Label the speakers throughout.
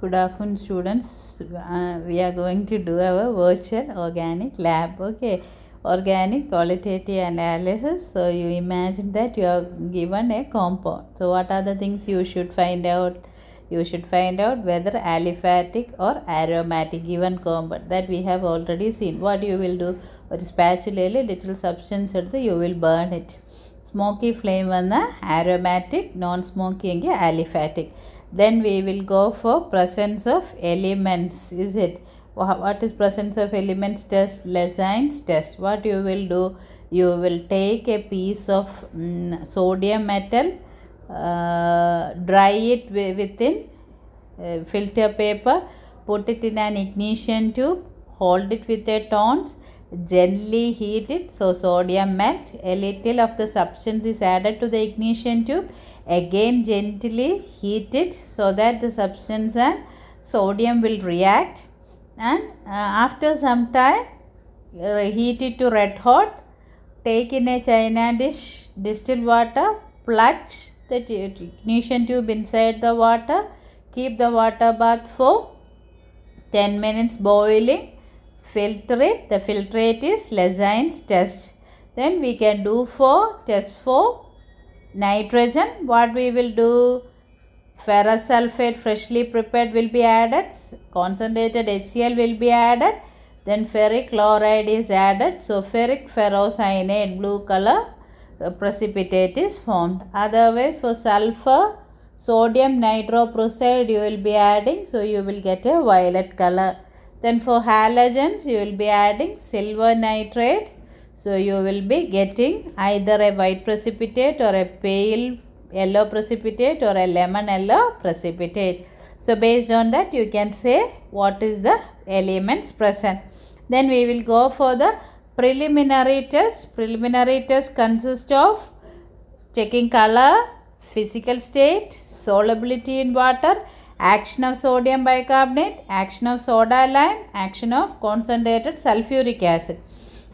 Speaker 1: Good afternoon, students. We are going to do our virtual organic lab. Okay, organic qualitative analysis. So you imagine that you are given a compound. So what are the things you should find out? You should find out whether aliphatic or aromatic given compound that we have already seen. What you will do? Or spatula little substance എടുത്ത് you will burn it. Smoky flame വന്ന aromatic, non-smoky എങ്കിൽ aliphatic. Then we will go for presence of elements. Is it? What is presence of elements test? Lessons test. What you will do? You will take a piece of sodium metal, dry it within filter paper, put it in an ignition tube, hold it with a tongs, gently heat it so sodium melt. A little of the substance is added to the ignition tube. Again gently heat it so that the substance and sodium will react, and after some time heat it to red hot. Take in a china dish distilled water, plunge the ignition tube inside the water, keep the water bath for 10 minutes boiling, filter it. The filtrate is Lessons test. Then we can do for test for nitrogen. What we will do? Ferrous sulfate freshly prepared will be added, concentrated HCl will be added, then ferric chloride is added. So ferric ferrocyanide blue color precipitate is formed. Otherwise for sulfur sodium nitroprusside you will be adding, so you will get a violet color. Then for halogens you will be adding silver nitrate, so you will be getting either a white precipitate or a pale yellow precipitate or a lemon yellow precipitate. So based on that you can say what is the elements present. Then we will go for the preliminary test. Preliminary test consists of checking color, physical state, solubility in water, action of sodium bicarbonate, action of soda lime, action of concentrated sulfuric acid.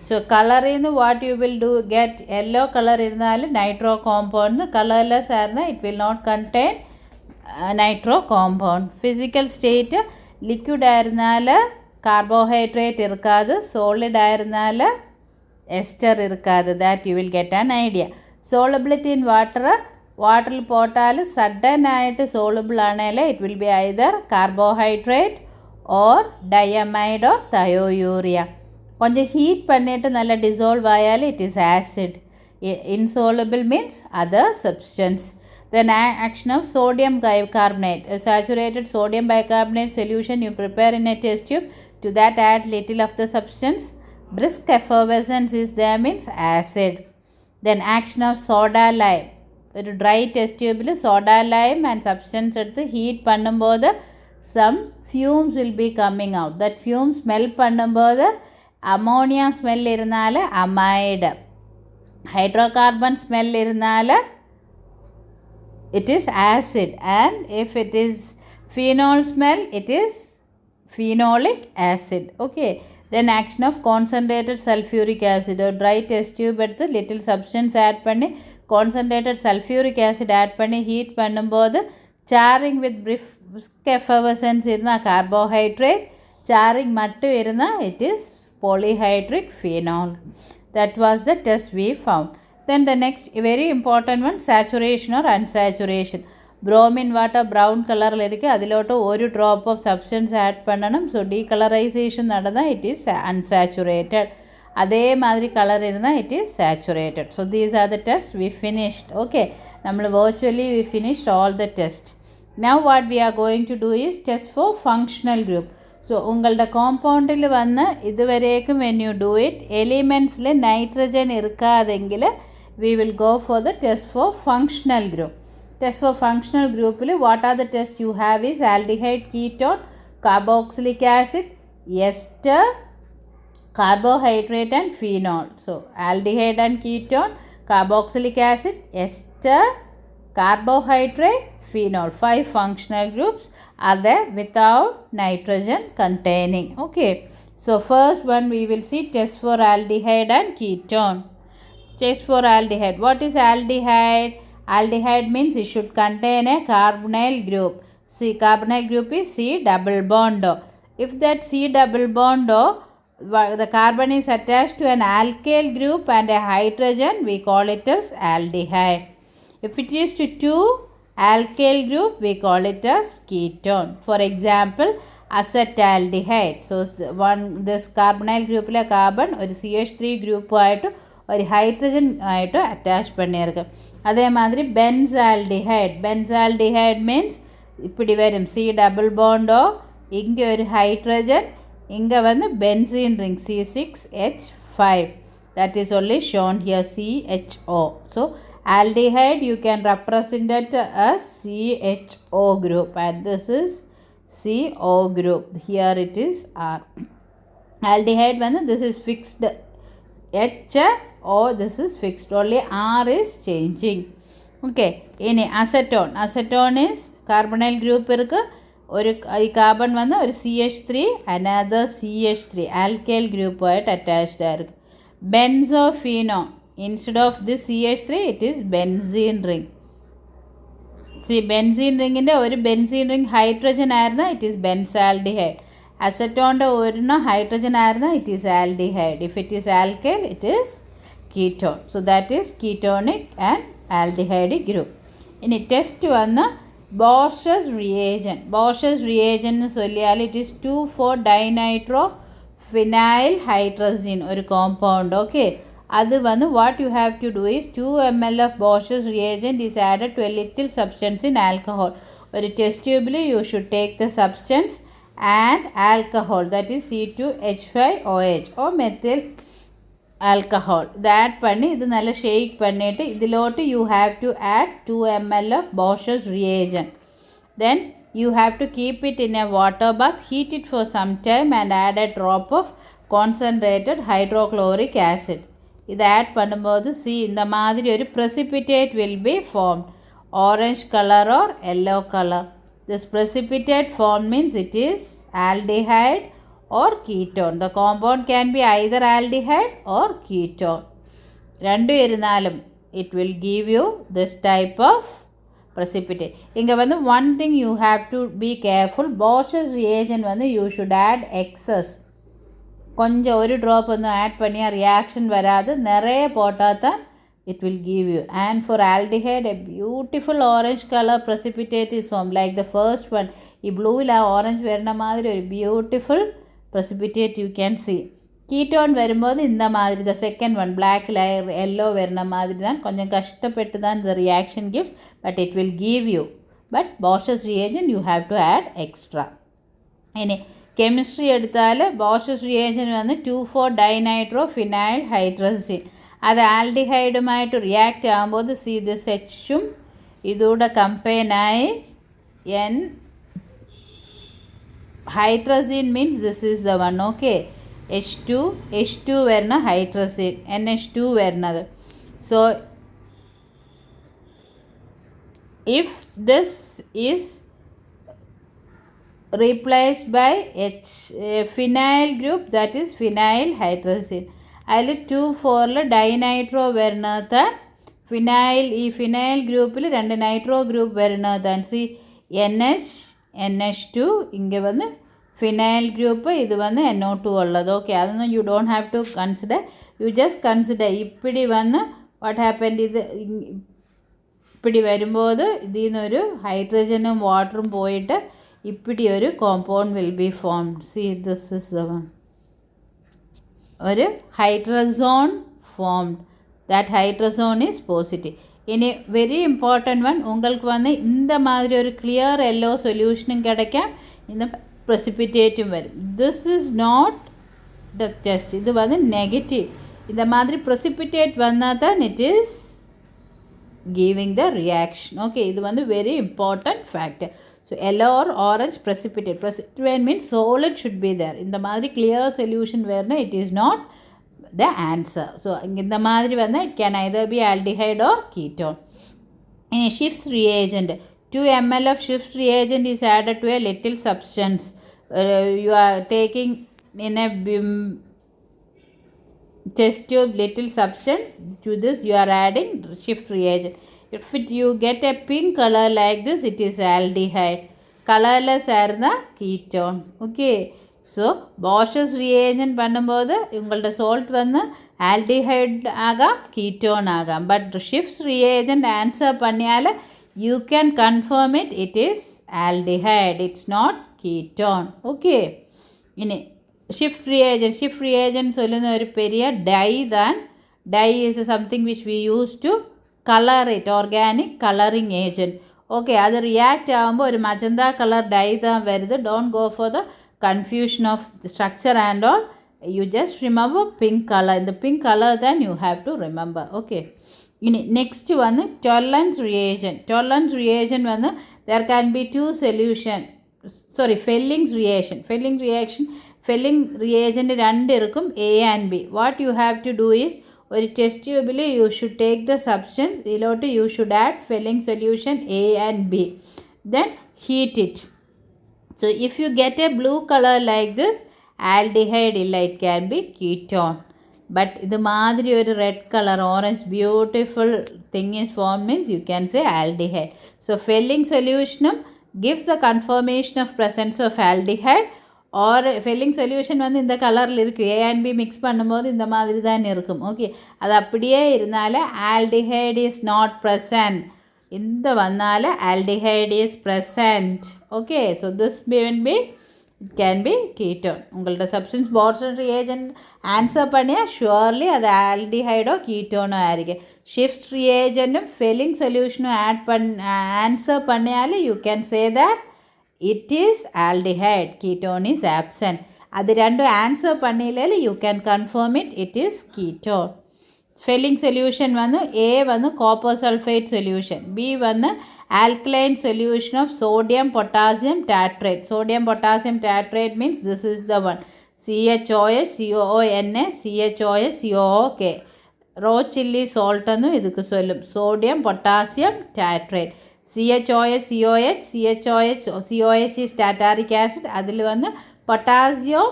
Speaker 1: So color in what you will do, get yellow color irunal nitro compound, colorless arna it will not contain nitro compound. Physical state liquid irunal carbohydrate irukadu, solid irunal ester irukadu, that you will get an idea. Solubility in water, water potal sudden ആയിട്ട് soluble ആണെങ്കിൽ it will be either carbohydrate or diamide or thiourea. கொஞ்சம் heat பண்ணிட்டு நல்லா dissolve ஆயால் it is acid. Insoluble means other substance. Then action of sodium bicarbonate, a saturated sodium bicarbonate solution you prepare in a test tube, to that add little of the substance, brisk effervescence is there means acid. Then action of soda lime, ഒരു dry test ട്യൂബിൽ soda lime and substance എടുത്ത് heat பண்ணும்போது some fumes will be coming out. That fume smell பண்ணும்போது ammonia smell ഇരുന്നാൽ amide, hydrocarbon smell ഇരുന്നാൽ it is acid, and if it is phenol smell it is phenolic acid. Okay. then action of concentrated sulfuric acid, ஒரு dry test tube எடுத்து little substance add பண்ணி concentrated sulfuric acid add பண்ணி heat பண்ணும்போது charring with brisk effervescence இருந்தால் carbohydrate, charring மட்டும் இருந்தால் it is polyhydric phenol. That was the test we found. Then the next very important one, saturation or unsaturation. bromine water brown color இருக்கு, அதிலோட்டு ஒரு drop of substance add பண்ணணும். so decolorization நடந்தால் it is unsaturated. அதே மாதிரி colour இருந்தால் it is saturated. so these are the tests we finished. okay, നമ്മൾ virtually we finished all the tests. now what we are going to do is test for functional group. so உங்களோட compoundil വന്ന് ഇതുവരേക്കും when you do it elementsൽ nitrogen irukkaadengil we will go for the test for functional group. test for functional group what are the tests you have is aldehyde, ketone, carboxylic acid, ester, carbohydrate and phenol. so aldehyde and ketone, carboxylic acid, ester, carbohydrate, phenol. 5 functional groups are there without nitrogen containing. okay, so first one we will see test for aldehyde and ketone. Test for aldehyde. What is aldehyde? Aldehyde means it should contain a carbonyl group. C carbonyl group is C double bond O. If that C double bond O, the carbon is attached to an alkyl group and a hydrogen, we call it as aldehyde. If it is to two alkyl group, we call it as ketone. For example, acetaldehyde. So this carbonyl group la carbon or CH3 group ആയിട്ട് ഒരു hydrogen ആയിട്ട് attach பண்ணியிருக்கு. അതേമാതിരി benzaldehyde. Benzaldehyde means இப்படி வரும் C double bond O, இங்கே ஒரு hydrogen, இங்கே வந்து benzene ring C6H5. That is only shown here CHO. So aldehyde you can represent it as CHO group and this is CO group. Here it is R. Aldehyde when this is fixed H O, this is fixed, only R is changing. Okay, in acetone. Acetone is carbonyl group irukku, ഒരു ഈ carbon വന്ന് ഒരു CH3 another CH3 alkyl group ആയിട്ട് attached ആയിരിക്കും. ബെൻസോഫീനോൺ, instead of this CH3 it is benzene ring. See benzene ringൻ്റെ ഒരു benzene ring hydrogen ആയിരുന്നു, it is benzaldehyde. അസറ്റോണിൻ്റെ ഒരെണ്ണം hydrogen ആയിരുന്നു, it is aldehyde. If it is alkyl it is ketone. So that is ketonic and aldehyde group. ഇനി test വന്ന് Bosch's reagent. Bosch's reagent എന്ന് ചൊല്ലിയാൽ it is 2,4-dinitrophenylhydrazine ഒരു compound. Okay, അത് വന്ന് what you have to do is 2 ml of Bosch's reagent is added to a little substance in alcohol. ഒരു test ട്യൂബിൽ you should take the substance and alcohol, that is C2H5OH or methyl alcohol. ഇത് add பண்ணி ഇത് നല്ല shake பண்ணிட்டு ഇതിലോട്ട് you have to add 2 ml of Bosch's reagent. Then you have to keep it in a water bath, heat it for some time and add a drop of concentrated hydrochloric acid. ഇത് add பண்ணும்போது see இந்த மாதிரி ഒരു precipitate will be formed, orange color or yellow color. This precipitate form means it is aldehyde or ketone. The compound can be either aldehyde or ketone. രണ്ടും ഇരുന്നാലും it will give you this type of precipitate. இங்கே வந்து one thing you have to be careful, Bosch's reagent வந்து you should add excess. கொஞ்சம் ஒரு drop வந்து add பண்ணியா reaction வராது, நிறைய போட்டால் தான் it will give you. And for aldehyde a beautiful orange color precipitate is formed like the first one. ഈ ബ്ലൂവിൽ ആ ഓറഞ്ച് വരുന്ന മാതിരി ഒരു beautiful precipitate you can see. Ketone വരുമ്പോൾ இந்த மாதிரி the second one black layer yellow വരുന്ന மாதிரி தான், கொஞ்சம் கஷ்டப்பட்டு தான் the reaction gives but it will give you. But Bosch's reagent you have to add extra. ഇനി കെമിസ്ട്രി എടുത്താൽ Bosch's reagent വന്ന് 2,4-dinitrophenylhydrazine. അത് ആൽഡിഹൈഡുമായിട്ട് റിയാക്റ്റ് ആകുമ്പോൾ സി ദിസ് എച്ചും ഇതൂടെ കമ്പൈനായി N hydrazine means this is the one. Okay, H2 വരുന്ന hydrazine, NH2 വരുന്നത്. So if this is replaced by phenyl group, that is phenylhydrazine. അതിൽ 2,4 ഡൈനൈട്രോ വരുന്നത് ഫിനൈൽ. ഈ ഫിനൈൽ ഗ്രൂപ്പിൽ 2 നൈട്രോ ഗ്രൂപ്പ് വരുന്നതാണ്. സി NH2 ഇங்கே വന്ന് ഫിനൈൽ ഗ്രൂപ്പ്, ഇത് വന്ന് NO2 ഉള്ളത്. ഓക്കെ, അതൊന്നും you don't have to consider, you just consider ഇപ്പിടി വന്ന് വാട്ട് ഹാപ്പൻഡ്. ഇത് ഇപ്പിടി വരുമ്പോൾ ഇതിൽ നിന്നൊരു ഹൈഡ്രജനും വാട്ടറും പോയിട്ട് ഇപ്പിടി ഒരു compound will be form. See this is the one, ഒരു hydrazone formed. That hydrazone is positive. இனி வெரி இம்பார்ட்டன்ட் ஒன், உங்களுக்கு வந்து இந்த மாதிரி ஒரு கிளியர் எல்லோ சொல்யூஷனும் கிடைக்கும், இந்த ப்ரெசிபிட்டேட்டும் வரும். This is not the test, இது வந்து நெகட்டிவ். இந்த மாதிரி ப்ரெசிபிட்டேட் வந்தால் தான் it is giving the reaction. Okay, இது வந்து very important factor. So yellow or orange precipitate. Precipitate means solid should be there. இந்த மாதிரி கிளியர் சொல்யூஷன் வேறுனா it is not the answer. So இந்த மாதிரி வந்து it can either be aldehyde or ketone. In a Schiff's reagent, 2 ml of Schiff's reagent is added to a little substance. You are taking in a test tube little substance, to this you are adding Schiff's reagent. If you get a pink color like this, it is aldehyde. colorless ஆயிருந்தா ketone. Okay, so Bosch's reagent பண்ணும்போது உங்களோட salt வந்து aldehyde ஆகாம் ketone ஆகாம். But Schiff's reagent answer பண்ணியால you can confirm it, it is aldehyde, it's not ketone. Okay, ഇനി Schiff reagent சொல்லுന്ന ഒരു Periya dye than dye is something which we use to color it, organic coloring agent. Okay, അത് react ആകുമ്പോൾ ഒരു magenta colour dye താൻ വരുത്. Don't go for the confusion of structure and all. You just remember pink colour. In the pink colour than you have to remember. Okay, ഇനി next വന്ന് Tollens reagent. Tollens reagent വന്ന് there can be two solution, sorry Fehling's reaction. Fehling reagent രണ്ട് ഇരിക്കും, A and B. What you have to do is ഒരു test ട്യൂബിൽ you should take the substance, ഇതിലോട്ട് you should add Fehling solution A and B, then heat it. So if you get a blue colour like this, aldehyde ഇല്ല, it can be ketone. But ഇത് മാതിരി ഒരു red colour orange beautiful thing is form means you can say aldehyde. So Fehling സൊല്യൂഷനും gives the confirmation of presence of aldehyde, or Fehling solution வந்து இந்த கலரில் இருக்குது. A and B mix பண்ணும்போது இந்த மாதிரி தான் இருக்கும். ஓகே, அது அப்படியே இருந்தால் ஆல்டிஹைட் இஸ் நாட் ப்ரெசன்ட். இந்த வந்தால் aldehyde is present. Okay, so this it can be ketone. உங்கள்ட்ட சப்ஸ்டன்ஸ் பாட்ஸன் ரிയേജൻറ്റ് ஆன்சர் பண்ணியால் ஷுவர்லி அது ஆல்டிஹைடோ கீட்டோனோ ஆയിരിക്കും. ஷிஃப்ட் ரிയേജൻറ്റും ഫെല്ലിംഗ് സൊല്യൂഷനും ആൻസർ பண்ணிയാൽ you can say that it is aldehyde, ketone is absent. അത് രണ്ടും ആൻസർ பண்ணிയില്ലെങ്കിൽ you can confirm it is ketone. Fehling solution വന്ന് എ വന്ന് കോപ്പർ സൾഫേറ്റ് സൊല്യൂഷൻ, ബി വന്ന് alkaline solution of sodium potassium tartrate. Sodium potassium tartrate means this is the one, CHOH COONA CHOH COOK. raw chili salt annu idukku sollum, sodium potassium tartrate. CHOH COH is tartaric acid. adil vannu potassium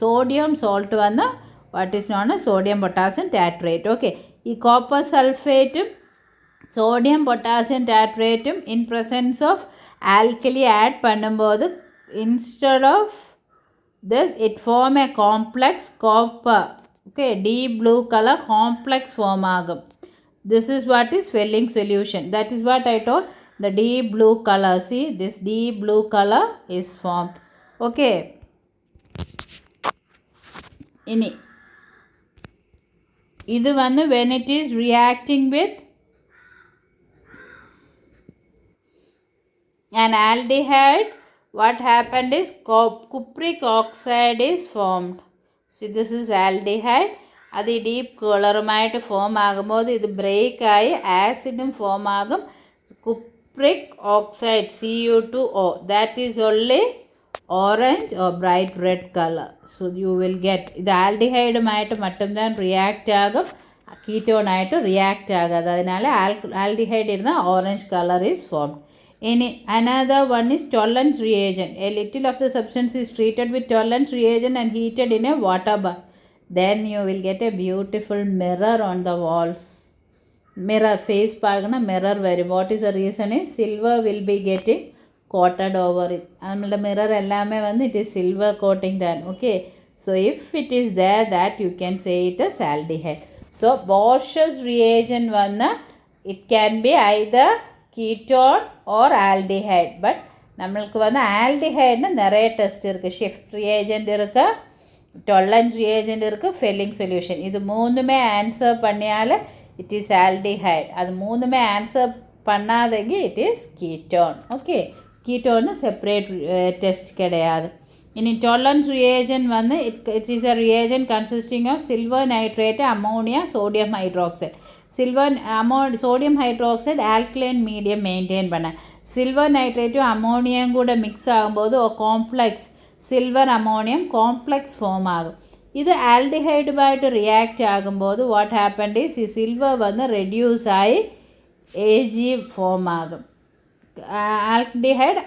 Speaker 1: sodium salt vannu what is known as sodium potassium tartrate. Okay, ee copper sulfate sodium potassium tartrate in presence of alkali add பண்ணும்போது instead of this it form a complex copper. Okay, deep blue color complex form ஆகும். This is what is Fehling solution. That is what I told, the deep blue color. See, this deep blue color is formed. Okay, ini இது வந்து when it is reacting with an aldehyde, what happened is cupric oxide is formed. See, this is aldehyde. അത് deep കളറുമായിട്ട് form ആകുമ്പോൾ ഇത് break ആയി ആസിഡും form ആകും. Cupric oxide Cu2O, that is only orange or bright red colour. So you will get ഇത് ആൽഡിഹൈഡുമായിട്ട് മറ്റും react ആകും, കീറ്റോണായിട്ട് react ആകാതെ. അതിനാൽ ആൽഡിഹൈഡ് ഇരുന്ന ഓറഞ്ച് കളർ ഈസ് ഫോംഡ്. ഇനി another one is tolerance reagent. A little of the substance is treated with tolerance reagent and heated in a water bath. Then you will get a beautiful mirror on the walls. Mirror face പാകുന്ന mirror വരും. What is the reason is silver will be getting coated over it. നമ്മളുടെ mirror എല്ലാമേ വന്ന് it is silver coating then. Okay, so if it is there, that you can say it as aldehyde. So Bosch's reagent വന്ന് it can be either ketone or aldehyde. But நம்மளுக்கு வந்து ஆல்டிஹைட்னு நிறைய test இருக்குது. Shift ரிയേജൻറ്റ് இருக்குது, tolerance ரிയേജൻറ്റ് இருக்குது, felling solution. இது மூணுமே answer பண்ணியால் இட் இஸ் ஆல்டிஹைட். அது மூணுமே ஆன்சர் பண்ணாதங்க இட் இஸ் கீட்டோன். ஓகே, கீட்டோன்னு செப்பரேட் டெஸ்ட் கிடையாது. இனி டொலரன்ஸ் ரிയേജൻറ്റ് வந்து it is a reagent consisting of silver nitrate, ammonia, sodium hydroxide. Sodium hydroxide alkaline medium maintain பண்ண, சில்வர் நைட்ரேட்டும் அமோனியம் கூட மிக்ஸ் ஆகும்போது ஒரு complex silver ammonium complex form ஆகும். இது ஆல்டிஹைடுமாയിട്ട് റിയാക്റ്റ് ആകുമ്പോൾ വാട്ട് ഹാപ്പൻഡ് ഈസ് ഈ സിൽവർ വന്ന് റെഡ്യൂസ് ആയി AG ഫോം ആകും. ആൽഡിഹൈഡ്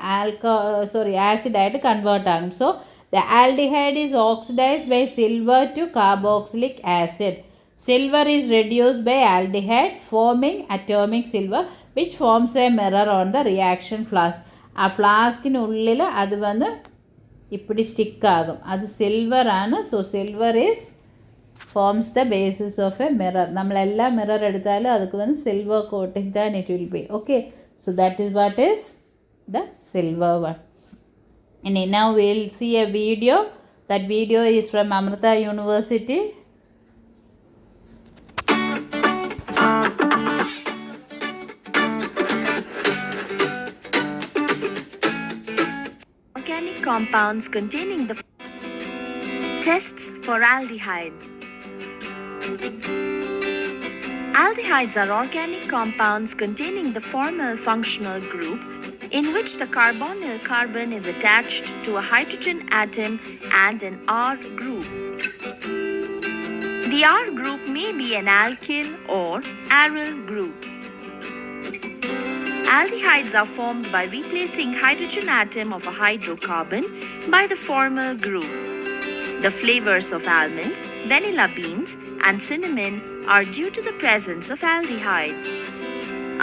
Speaker 1: ആസിഡായിട്ട് കൺവേർട്ട് ആകും. So the aldehyde is oxidised by silver to carboxylic acid. Silver is reduced by aldehyde forming atomic silver which forms a mirror on the reaction flask. ആ ഫ്ലാസ്കിനുള്ളിൽ അത് വന്ന് ഇപ്പിടി സ്റ്റിക്കാകും. അത് സിൽവറാണ്. So silver is forms the basis of a mirror. നമ്മളെല്ലാ mirror എടുത്താലും അതൊക്കെ വന്ന് silver coating than it will be. Okay, so that is what is the silver one. And now we will see a video. That video is from Amrita University.
Speaker 2: Organic compounds containing the tests for aldehydes. Aldehydes are organic compounds containing the formal functional group in which the carbonyl carbon is attached to a hydrogen atom and an R group. The R group may be an alkyl or aryl group. Aldehydes are formed by replacing hydrogen atom of a hydrocarbon by the formal group. The flavors of almond, vanilla beans, and cinnamon are due to the presence of aldehydes.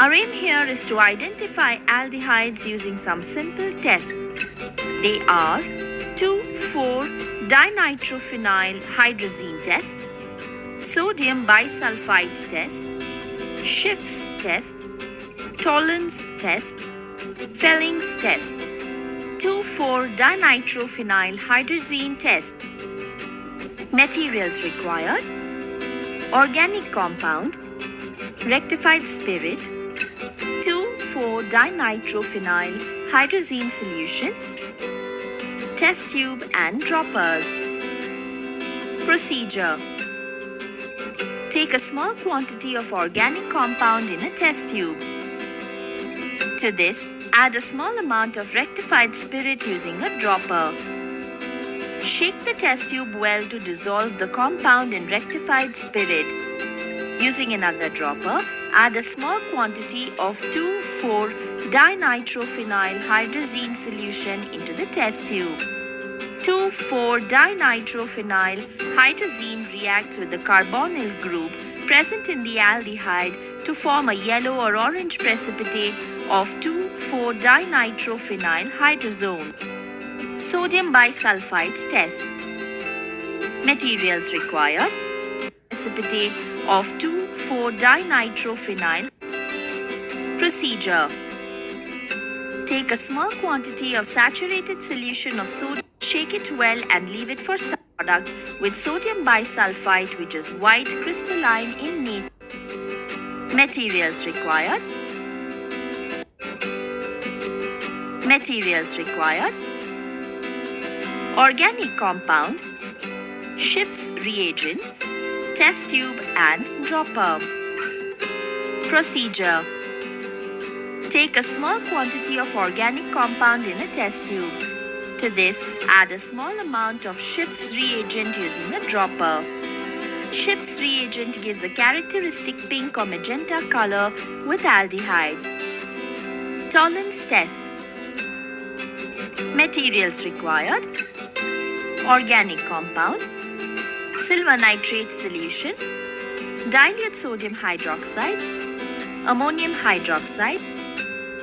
Speaker 2: Our aim here is to identify aldehydes using some simple tests. They are 2,4-dinitrophenyl hydrazine test, sodium bisulfite test, Schiff's test, Tollens test, Fellings test, 2,4-dinitrophenyl hydrazine test. Materials required: organic compound, rectified spirit, 2,4-dinitrophenyl hydrazine solution, test tube and droppers. Procedure: take a small quantity of organic compound in a test tube. To this, add a small amount of rectified spirit using a dropper. Shake the test tube well to dissolve the compound in rectified spirit. Using another dropper, add a small quantity of 2,4-dinitrophenyl hydrazine solution into the test tube. 2,4-dinitrophenyl hydrazine reacts with the carbonyl group present in the aldehyde to form a yellow or orange precipitate of 2,4-dinitrophenyl hydrazone. Sodium bisulfite test. Materials required: precipitate of 2,4-dinitrophenyl. Procedure: take a small quantity of saturated solution of sodium, shake it well and leave it for some product with sodium bisulfite, which is white crystalline in nature. Materials required: organic compound, Schiff's reagent, test tube and dropper. Procedure: take a small quantity of organic compound in a test tube. To this, add a small amount of Schiff's reagent using a dropper. Schiff's reagent gives a characteristic pink or magenta color with aldehyde. Tollens test. Materials required: organic compound, silver nitrate solution, dilute sodium hydroxide, ammonium hydroxide,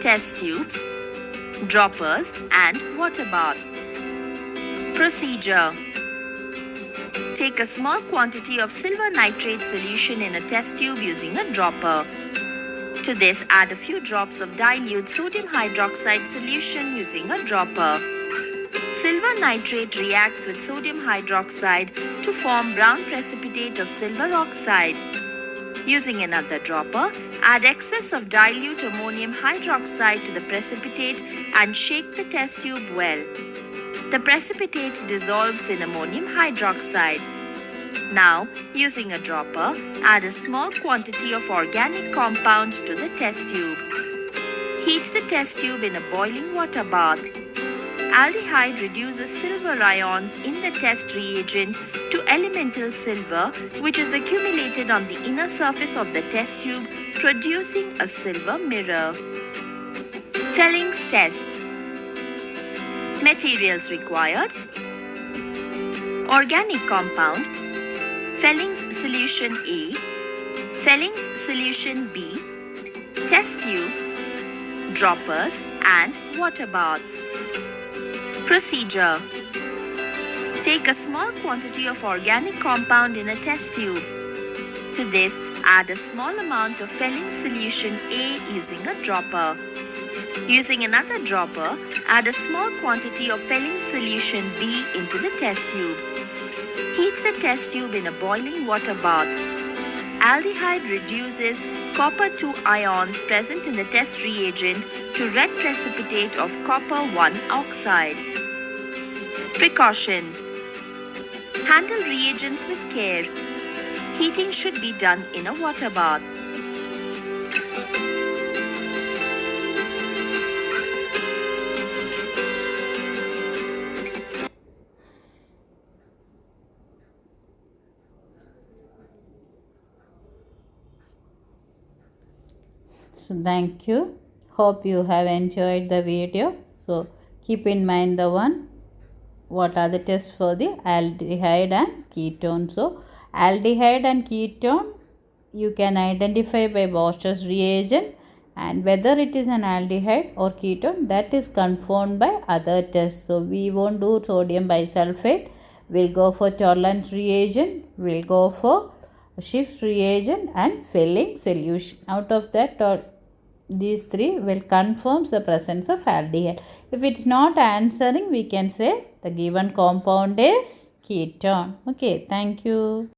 Speaker 2: test tubes, droppers and water bath. Procedure: take a small quantity of silver nitrate solution in a test tube using a dropper. To this, add a few drops of dilute sodium hydroxide solution using a dropper. Silver nitrate reacts with sodium hydroxide to form brown precipitate of silver oxide. Using another dropper, add excess of dilute ammonium hydroxide to the precipitate and shake the test tube well. The precipitate dissolves in ammonium hydroxide. Now, using a dropper, add a small quantity of organic compound to the test tube. Heat the test tube in a boiling water bath. Aldehyde reduces silver ions in the test reagent to elemental silver, which is accumulated on the inner surface of the test tube, producing a silver mirror. Fellings test. Materials required: organic compound, Fellings solution A, Fellings solution B, test tube, droppers and water bath. Procedure. Take a small quantity of organic compound in a test tube. To this, add a small amount of Fehling solution A using a dropper. Using another dropper, add a small quantity of Fehling solution B into the test tube. Heat the test tube in a boiling water bath. Aldehyde reduces copper 2 ions present in the test reagent to red precipitate of copper 1 oxide. Precautions. Handle reagents with care. Heating should be done in a water bath.
Speaker 1: So thank you. Hope you have enjoyed the video. So keep in mind the one. What are the tests for the aldehyde and ketone? So aldehyde and ketone you can identify by Bosch's reagent, and whether it is an aldehyde or ketone, that is confirmed by other tests. So we won't do sodium bisulfate. We'll go for Tollens reagent. We'll go for Schiff's reagent and Fehling solution. Out of that, these three will confirm the presence of aldehyde. If it's not answering, we can say the given compound is ketone. Okay, thank you.